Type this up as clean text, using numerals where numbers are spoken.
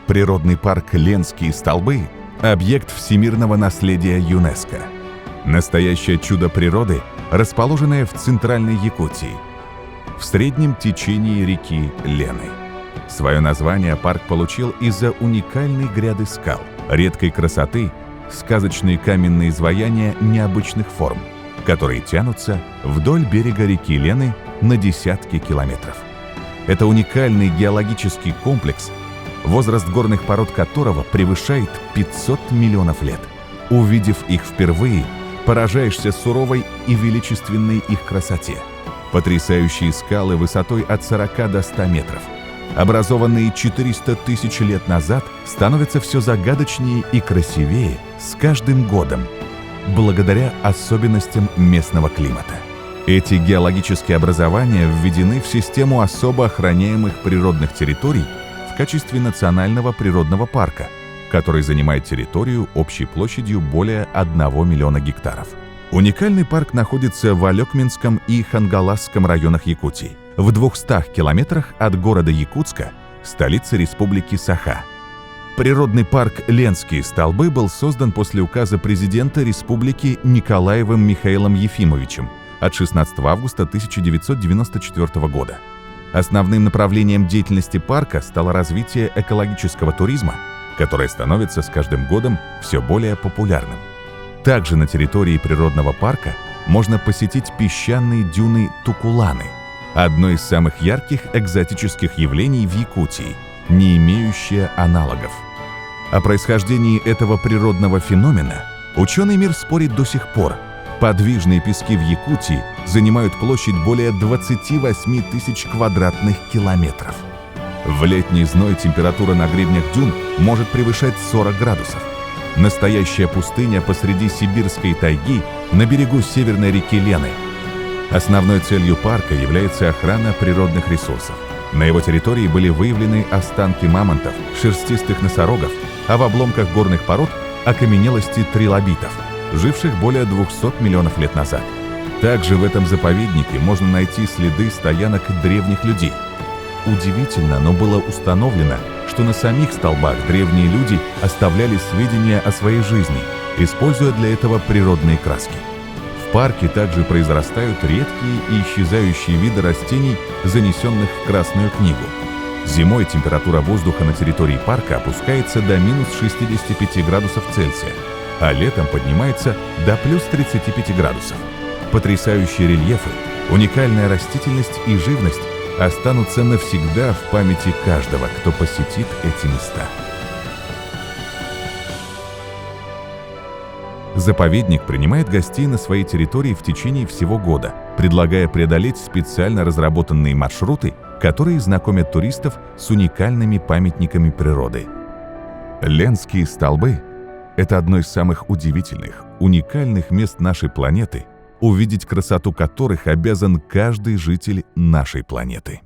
Природный парк Ленские столбы – объект всемирного наследия ЮНЕСКО. Настоящее чудо природы, расположенное в центральной Якутии, в среднем течении реки Лены. Свое название парк получил из-за уникальной гряды скал, редкой красоты, сказочные каменные изваяния необычных форм, которые тянутся вдоль берега реки Лены на десятки километров. Это уникальный геологический комплекс, возраст горных пород которого превышает 500 миллионов лет. Увидев их впервые, поражаешься суровой и величественной их красоте. Потрясающие скалы высотой от 40 до 100 метров, образованные 400 тысяч лет назад, становятся все загадочнее и красивее с каждым годом, благодаря особенностям местного климата. Эти геологические образования введены в систему особо охраняемых природных территорий в качестве национального природного парка, который занимает территорию общей площадью более 1 миллиона гектаров. Уникальный парк находится в Алекминском и Хангаласском районах Якутии, в 200 километрах от города Якутска, столицы республики Саха. Природный парк Ленские столбы был создан после указа президента республики Николаевым Михаилом Ефимовичем от 16 августа 1994 года. Основным направлением деятельности парка стало развитие экологического туризма, которое становится с каждым годом все более популярным. Также на территории природного парка можно посетить песчаные дюны Тукуланы, одно из самых ярких экзотических явлений в Якутии, не имеющее аналогов. О происхождении этого природного феномена ученый мир спорит до сих пор. Подвижные пески в Якутии занимают площадь более 28 тысяч квадратных километров. В летний зной температура на гребнях дюн может превышать 40 градусов. Настоящая пустыня посреди сибирской тайги на берегу северной реки Лены. Основной целью парка является охрана природных ресурсов. На его территории были выявлены останки мамонтов, шерстистых носорогов, а в обломках горных пород – окаменелости трилобитов, живших более 200 миллионов лет назад. Также в этом заповеднике можно найти следы стоянок древних людей. Удивительно, но было установлено, что на самих столбах древние люди оставляли сведения о своей жизни, используя для этого природные краски. В парке также произрастают редкие и исчезающие виды растений, занесенных в Красную книгу. Зимой температура воздуха на территории парка опускается до минус 65 градусов Цельсия, а летом поднимается до плюс 35 градусов. Потрясающие рельефы, уникальная растительность и живность останутся навсегда в памяти каждого, кто посетит эти места. Заповедник принимает гостей на своей территории в течение всего года, предлагая преодолеть специально разработанные маршруты, которые знакомят туристов с уникальными памятниками природы. Ленские столбы – это одно из самых удивительных, уникальных мест нашей планеты, увидеть красоту которых обязан каждый житель нашей планеты.